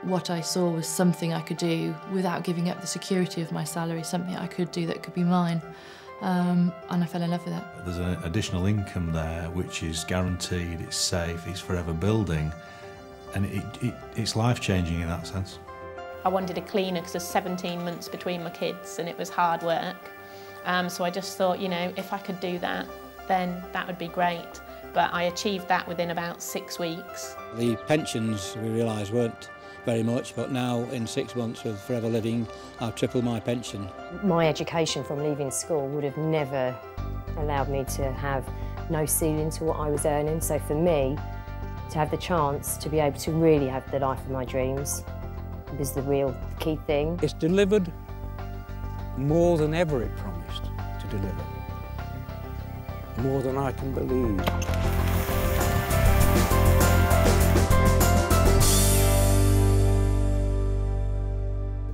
what I saw was something I could do without giving up the security of my salary, something I could do that could be mine. And I fell in love with it. There's an additional income there which is guaranteed, it's safe, it's forever building, and it's life-changing in that sense. I wanted a cleaner because there's 17 months between my kids and it was hard work. So I just thought, you know, if I could do that, then that would be great. But I achieved that within about 6 weeks. The pensions, we realised, weren't very much, but now in 6 months with Forever Living, I've tripled my pension. My education from leaving school would have never allowed me to have no ceiling to what I was earning. So for me, to have the chance to be able to really have the life of my dreams is the real key thing. It's delivered more than ever it promised to deliver. More than I can believe.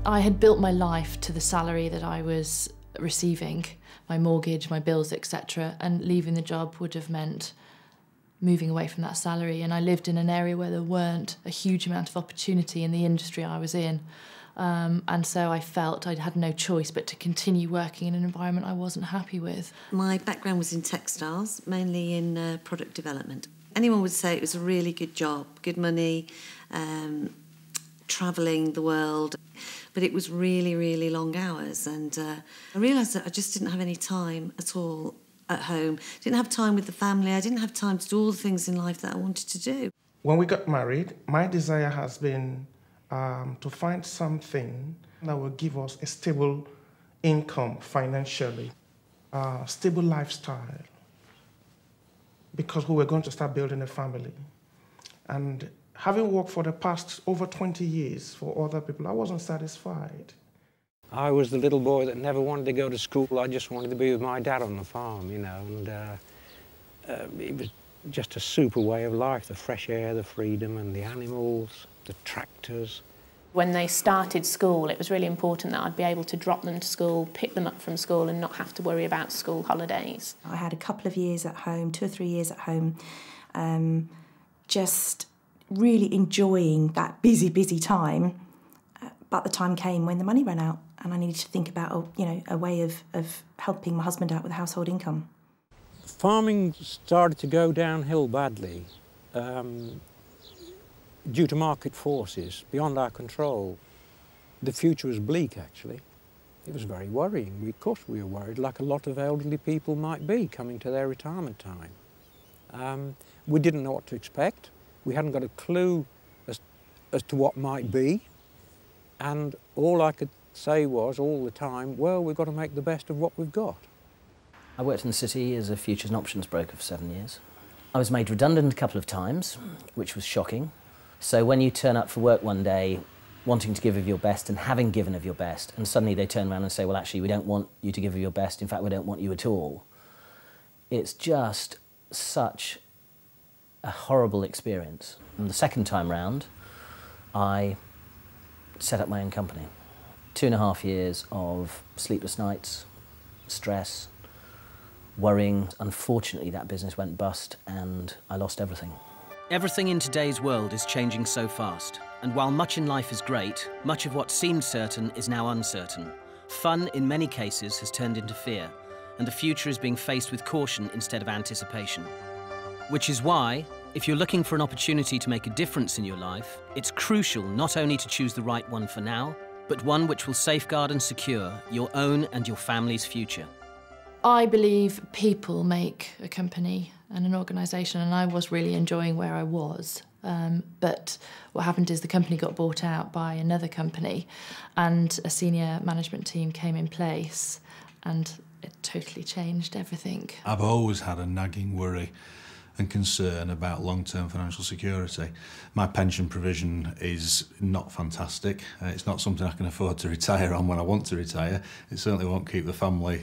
I had built my life to the salary that I was receiving, my mortgage, my bills, etc., and leaving the job would have meant moving away from that salary. And I lived in an area where there weren't a huge amount of opportunity in the industry I was in. And so I felt I'd had no choice but to continue working in an environment I wasn't happy with. My background was in textiles, mainly in product development. Anyone would say it was a really good job, good money, travelling the world, but it was really, really long hours. And I realised that I just didn't have any time at all at home. Didn't have time with the family. I didn't have time to do all the things in life that I wanted to do. When we got married, my desire has been to find something that will give us a stable income financially, stable lifestyle, because we were going to start building a family. And having worked for the past over 20 years for other people, I wasn't satisfied. I was the little boy that never wanted to go to school. I just wanted to be with my dad on the farm, you know, and it was just a super way of life, the fresh air, the freedom, and the animals, the tractors. When they started school, it was really important that I'd be able to drop them to school, pick them up from school and not have to worry about school holidays. I had a couple of years at home, 2 or 3 years at home, just really enjoying that busy time. But the time came when the money ran out and I needed to think about a way of helping my husband out with household income. Farming started to go downhill badly due to market forces beyond our control. The future was bleak, actually. It was very worrying. Of course we were worried, like a lot of elderly people might be coming to their retirement time. We didn't know what to expect. We hadn't got a clue as to what might be. And all I could say was, all the time, well, we've got to make the best of what we've got. I worked in the city as a futures and options broker for 7 years. I was made redundant a couple of times, which was shocking. So when you turn up for work one day, wanting to give of your best and having given of your best, and suddenly they turn around and say, well, actually, we don't want you to give of your best. In fact, we don't want you at all. It's just such a horrible experience. And the second time round, I set up my own company. 2.5 years of sleepless nights, stress, worrying. Unfortunately, that business went bust and I lost everything. Everything in today's world is changing so fast. And while much in life is great, much of what seemed certain is now uncertain. Fun, in many cases, has turned into fear, and the future is being faced with caution instead of anticipation. Which is why, if you're looking for an opportunity to make a difference in your life, it's crucial not only to choose the right one for now, but one which will safeguard and secure your own and your family's future. I believe people make a company and an organisation, and I was really enjoying where I was. But what happened is the company got bought out by another company and a senior management team came in place and it totally changed everything. I've always had a nagging worry and concern about long-term financial security. My pension provision is not fantastic. It's not something I can afford to retire on when I want to retire. It certainly won't keep the family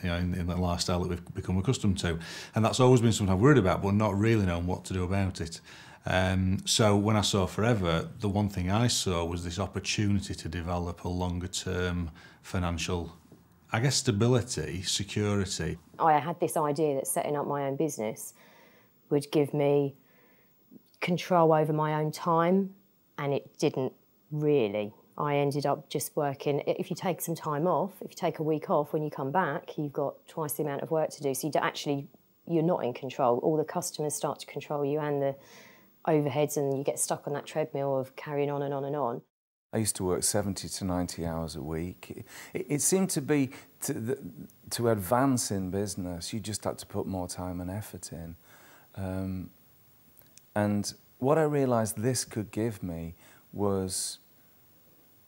in the lifestyle that we've become accustomed to. And that's always been something I've worried about, but not really known what to do about it. So when I saw Forever, the one thing I saw was this opportunity to develop a longer-term financial, I guess, stability, security. I had this idea that setting up my own business would give me control over my own time, and it didn't really. I ended up just working, if you take some time off, if you take a week off, when you come back, you've got twice the amount of work to do. So you're not in control. All the customers start to control you and the overheads, and you get stuck on that treadmill of carrying on and on and on. I used to work 70 to 90 hours a week. It seemed to be, to advance in business, you just had to put more time and effort in. And what I realised this could give me was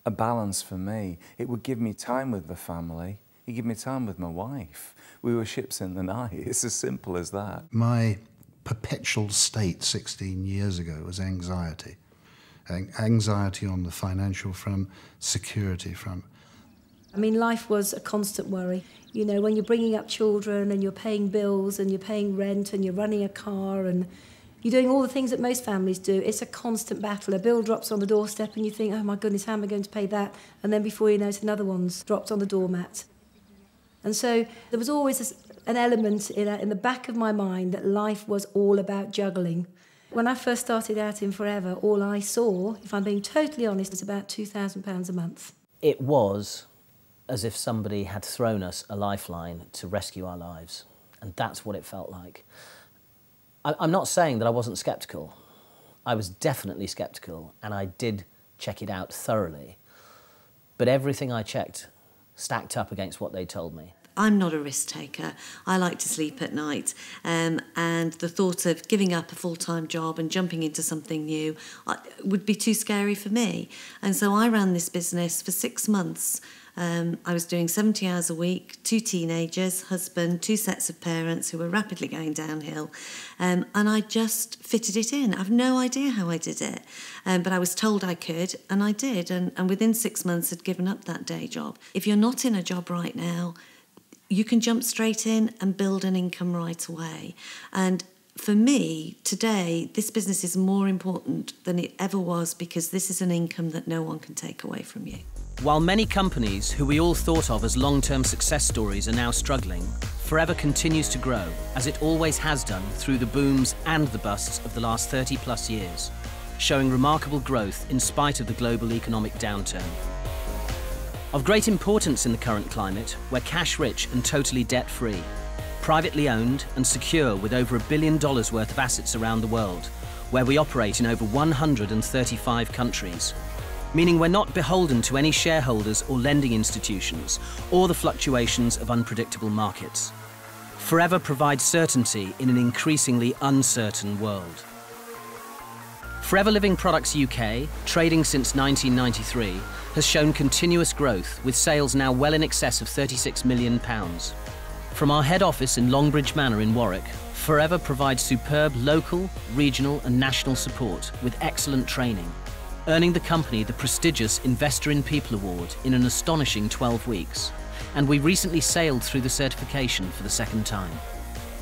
a balance for me. It would give me time with the family. It gave me time with my wife. We were ships in the night. It's as simple as that. My perpetual state 16 years ago was anxiety. Anxiety on the financial front, security front. I mean, life was a constant worry. You know, when you're bringing up children and you're paying bills and you're paying rent and you're running a car and you're doing all the things that most families do, it's a constant battle. A bill drops on the doorstep and you think, oh my goodness, how am I going to pay that? And then before you know it, another one's dropped on the doormat. And so there was always an element in the back of my mind that life was all about juggling. When I first started out in Forever, all I saw, if I'm being totally honest, was about £2,000 a month. It was as if somebody had thrown us a lifeline to rescue our lives. And that's what it felt like. I'm not saying that I wasn't sceptical. I was definitely sceptical, and I did check it out thoroughly. But everything I checked stacked up against what they told me. I'm not a risk taker. I like to sleep at night, and the thought of giving up a full-time job and jumping into something new would be too scary for me. And so I ran this business for 6 months. I was doing 70 hours a week, 2 teenagers, husband, 2 sets of parents who were rapidly going downhill, and I just fitted it in. I've no idea how I did it, but I was told I could, and I did, and within 6 months I'd given up that day job. If you're not in a job right now, you can jump straight in and build an income right away. And for me, today, this business is more important than it ever was, because this is an income that no one can take away from you. While many companies who we all thought of as long-term success stories are now struggling, Forever continues to grow, as it always has done through the booms and the busts of the last 30+ years, showing remarkable growth in spite of the global economic downturn. Of great importance in the current climate, we're cash-rich and totally debt-free, privately owned and secure with over $1 billion worth of assets around the world, where we operate in over 135 countries, meaning we're not beholden to any shareholders or lending institutions or the fluctuations of unpredictable markets. Forever provides certainty in an increasingly uncertain world. Forever Living Products UK, trading since 1993, has shown continuous growth, with sales now well in excess of £36 million. From our head office in Longbridge Manor in Warwick, Forever provides superb local, regional and national support with excellent training, earning the company the prestigious Investor in People Award in an astonishing 12 weeks. And we recently sailed through the certification for the 2nd time.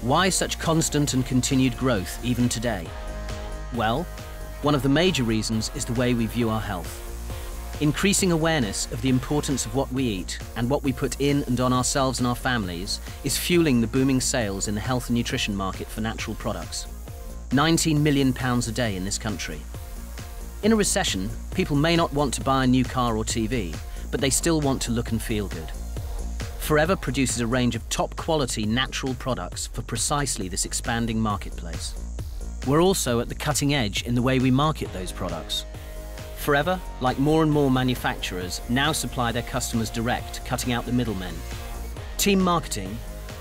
Why such constant and continued growth even today? Well, one of the major reasons is the way we view our health. Increasing awareness of the importance of what we eat and what we put in and on ourselves and our families is fueling the booming sales in the health and nutrition market for natural products. £19 million a day in this country. In a recession, people may not want to buy a new car or TV, but they still want to look and feel good. Forever produces a range of top quality natural products for precisely this expanding marketplace. We're also at the cutting edge in the way we market those products. Forever, like more and more manufacturers, now supply their customers direct, cutting out the middlemen. Team marketing,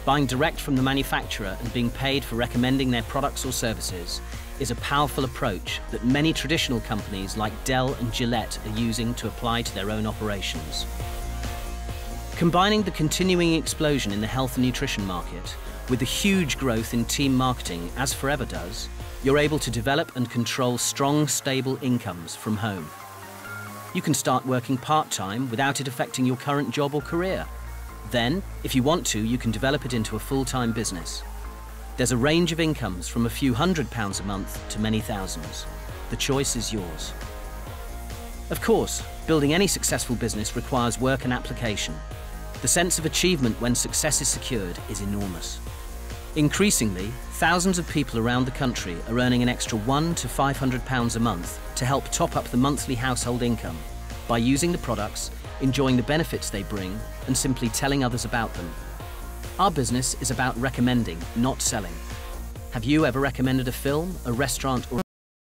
buying direct from the manufacturer and being paid for recommending their products or services, is a powerful approach that many traditional companies like Dell and Gillette are using to apply to their own operations. Combining the continuing explosion in the health and nutrition market with the huge growth in team marketing, as Forever does, you're able to develop and control strong, stable incomes from home. You can start working part-time without it affecting your current job or career. Then, if you want to, you can develop it into a full-time business. There's a range of incomes from a few £100s a month to many thousands. The choice is yours. Of course, building any successful business requires work and application. The sense of achievement when success is secured is enormous. Increasingly, Thousands of people around the country are earning an extra £100 to £500 a month to help top up the monthly household income by using the products, enjoying the benefits they bring, and simply telling others about them. Our business is about recommending, not selling. Have you ever recommended a film, a restaurant, or